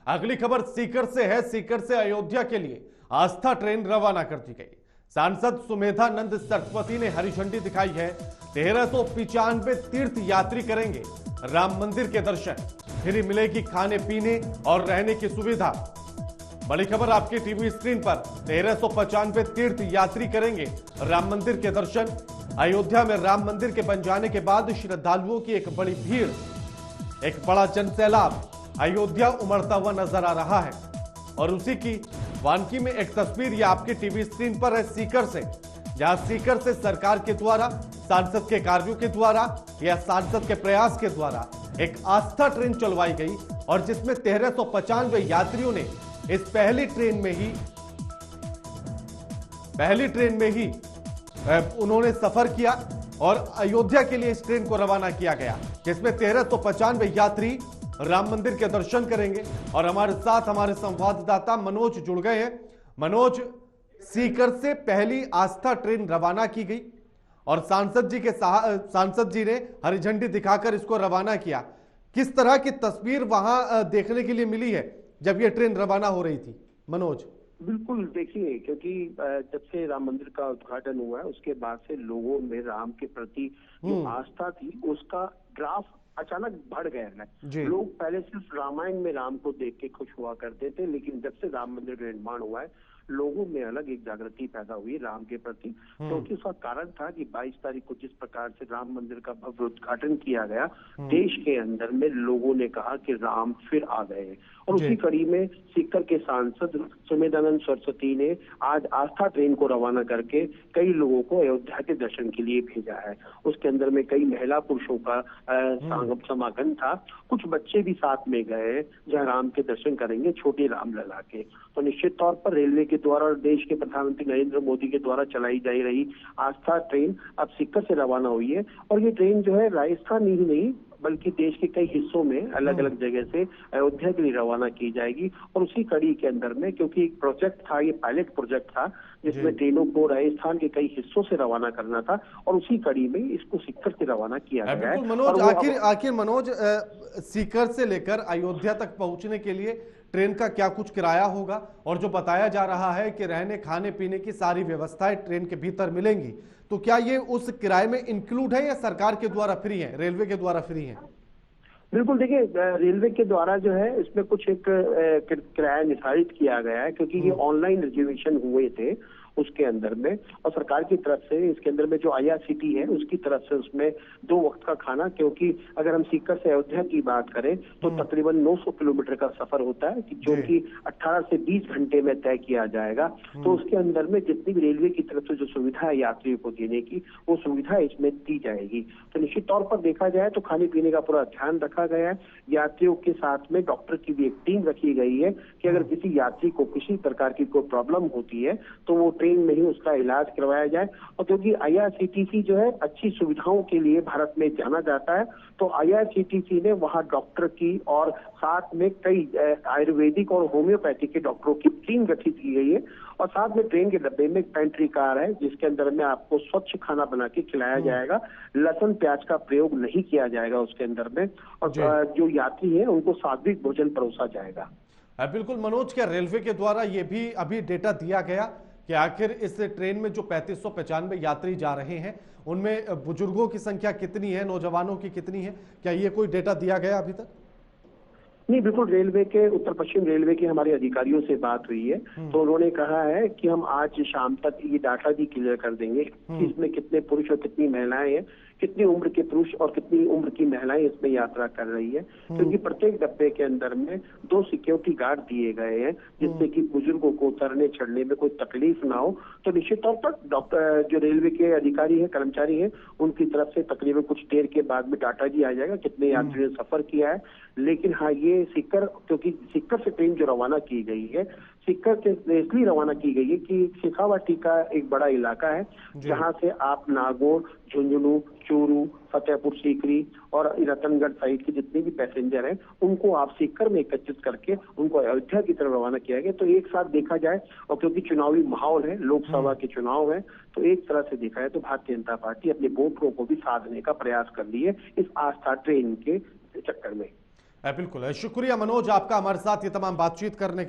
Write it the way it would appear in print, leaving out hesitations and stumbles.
अगली खबर सीकर से है। सीकर से अयोध्या के लिए आस्था ट्रेन रवाना कर दी गई। सांसद सुमेधानंद सरस्वती ने हरी झंडी दिखाई है। 1395 तीर्थ यात्री करेंगे राम मंदिर के दर्शन। फ्री मिलेगी खाने पीने और रहने की सुविधा। बड़ी खबर आपकी टीवी स्क्रीन पर। 1395 तीर्थ यात्री करेंगे राम मंदिर के दर्शन। अयोध्या में राम मंदिर के बन जाने के बाद श्रद्धालुओं की एक बड़ी भीड़, एक बड़ा जनसैलाब अयोध्या उमड़ता हुआ नजर आ रहा है। और उसी की वानगी में एक तस्वीर ये आपके टीवी स्क्रीन पर है सीकर से, जहां सीकर से सरकार के द्वारा, सांसद के कार्यों के द्वारा या सांसद के प्रयास के द्वारा एक आस्था ट्रेन चलवाई गई और जिसमें 1395 यात्रियों ने इस पहली ट्रेन में ही उन्होंने सफर किया और अयोध्या के लिए इस ट्रेन को रवाना किया गया, जिसमें 1395 यात्री राम मंदिर के दर्शन करेंगे। और हमारे साथ हमारे संवाददाता मनोज जुड़ गए हैं। मनोज, सीकर से पहली आस्था ट्रेन रवाना की गई और सांसद जी ने हरी झंडी दिखाकर इसको रवाना किया। किस तरह की तस्वीर वहां देखने के लिए मिली है जब यह ट्रेन रवाना हो रही थी? मनोज। बिल्कुल, देखिए, क्योंकि जब से राम मंदिर का उद्घाटन हुआ है उसके बाद से लोगों में राम के प्रति जो आस्था थी उसका ग्राफ अचानक बढ़ गया है। लोग पहले सिर्फ रामायण में राम को देख के खुश हुआ करते थे, लेकिन जब से राम मंदिर का निर्माण हुआ है लोगों में अलग एक जागृति पैदा हुई राम के प्रति। क्योंकि उसका कारण था कि 22 तारीख को जिस प्रकार से राम मंदिर का भव्य उद्घाटन किया गया, देश के अंदर में लोगों ने कहा कि राम फिर आ गए। और उसी कड़ी में सीकर के सांसद सुमेधानंद सरस्वती ने आज आस्था ट्रेन को रवाना करके कई लोगों को अयोध्या के दर्शन के लिए भेजा है। उसके अंदर में कई महिला पुरुषों का समागम था। कुछ बच्चे भी साथ में गए जहाँ राम के दर्शन करेंगे छोटे राम लला के। तो निश्चित तौर पर रेलवे के द्वारा और देश के प्रधानमंत्री नरेंद्र मोदी के द्वारा चलाई जा रही आस्था ट्रेन अब सीकर से रवाना हुई है। और ये ट्रेन जो है राजस्थान ही नहीं बल्कि देश के कई हिस्सों में अलग अलग जगह से अयोध्या के लिए रवाना की जाएगी। और उसी कड़ी के अंदर में, क्योंकि एक प्रोजेक्ट था, ये पायलट प्रोजेक्ट था जिसमें ट्रेनों को राजस्थान के कई हिस्सों से रवाना करना था और उसी कड़ी में इसको सीकर से रवाना किया गया है। मनोज, आखिर मनोज, सीकर से लेकर अयोध्या तक पहुंचने के लिए ट्रेन का क्या कुछ किराया होगा? और जो बताया जा रहा है कि रहने खाने पीने की सारी व्यवस्थाएं ट्रेन के भीतर मिलेंगी, तो क्या ये उस किराए में इंक्लूड है या सरकार के द्वारा फ्री है, रेलवे के द्वारा फ्री है? बिल्कुल, देखिए, रेलवे के द्वारा जो है इसमें कुछ एक किराया निर्धारित किया गया है, क्योंकि ये ऑनलाइन रिजर्वेशन हुए थे उसके अंदर में। और सरकार की तरफ से इसके अंदर में जो IRCT है उसकी तरफ से उसमें 2 वक्त का खाना, क्योंकि अगर हम सीकर से अयोध्या की बात करें तो तकरीबन 900 किलोमीटर का सफर होता है, जो कि 18 से 20 घंटे में तय किया जाएगा। तो उसके अंदर में जितनी भी रेलवे की तरफ से जो सुविधा है यात्रियों को देने की, वो सुविधा इसमें दी जाएगी। तो निश्चित तौर पर देखा जाए तो खाने पीने का पूरा ध्यान रखा गया है। यात्रियों के साथ में डॉक्टर की भी एक टीम रखी गई है कि अगर किसी यात्री को किसी प्रकार की कोई प्रॉब्लम होती है तो वो ट्रेन में ही उसका इलाज करवाया जाए। और क्योंकि IRCTC जो है अच्छी सुविधाओं के लिए भारत में जाना जाता है, तो IRCTC ने वहां डॉक्टर की और साथ में कई आयुर्वेदिक और होम्योपैथिक के डॉक्टरों की टीम गठित की गई है। और साथ में ट्रेन के डब्बे में पेंट्री कार है जिसके अंदर में आपको स्वच्छ खाना बना के खिलाया जाएगा। लहसुन प्याज का प्रयोग नहीं किया जाएगा उसके अंदर में। और जो यात्री है उनको सात्विक भोजन परोसा जाएगा। बिल्कुल मनोज, क्या रेलवे के द्वारा ये भी अभी डेटा दिया गया कि आखिर इस ट्रेन में जो 3595 यात्री जा रहे हैं उनमें बुजुर्गों की संख्या कितनी है, नौजवानों की कितनी है? क्या ये कोई डेटा दिया गया अभी तक? नहीं, बिल्कुल, रेलवे के उत्तर पश्चिम रेलवे के हमारे अधिकारियों से बात हुई है तो उन्होंने कहा है कि हम आज शाम तक ये डाटा भी क्लियर कर देंगे कि इसमें कितने पुरुष और कितनी महिलाएं हैं, कितनी उम्र के पुरुष और कितनी उम्र की महिलाएं इसमें यात्रा कर रही है। क्योंकि प्रत्येक डब्बे के अंदर में 2 सिक्योरिटी गार्ड दिए गए हैं जिससे कि बुजुर्गों को उतरने चढ़ने में कोई तकलीफ ना हो। तो निश्चित तौर पर डॉक्टर जो रेलवे के अधिकारी है, कर्मचारी है, उनकी तरफ से तकरीबन कुछ देर के बाद में डाटा भी आ जाएगा कितने यात्रियों ने सफर किया है। लेकिन हाँ, ये सीकर, क्योंकि सीकर से ट्रेन जो रवाना की गई है, सीकर से इसलिए रवाना की गई है कि शेखावाटी का एक बड़ा इलाका है जहां से आप नागौर, झुंझुनू, चूरू, फतेहपुर सीकरी और रतनगढ़ साइड के जितने भी पैसेंजर हैं उनको आप सीकर में एकत्रित करके उनको अयोध्या की तरफ रवाना किया गया। तो एक साथ देखा जाए, और क्योंकि चुनावी माहौल है, लोकसभा के चुनाव है, तो एक तरह से देखा है तो भारतीय जनता पार्टी अपने वोटरों को भी साधने का प्रयास कर रही है इस आस्था ट्रेन के चक्कर में। बिल्कुल, शुक्रिया मनोज आपका हमारे साथ ये तमाम बातचीत करने के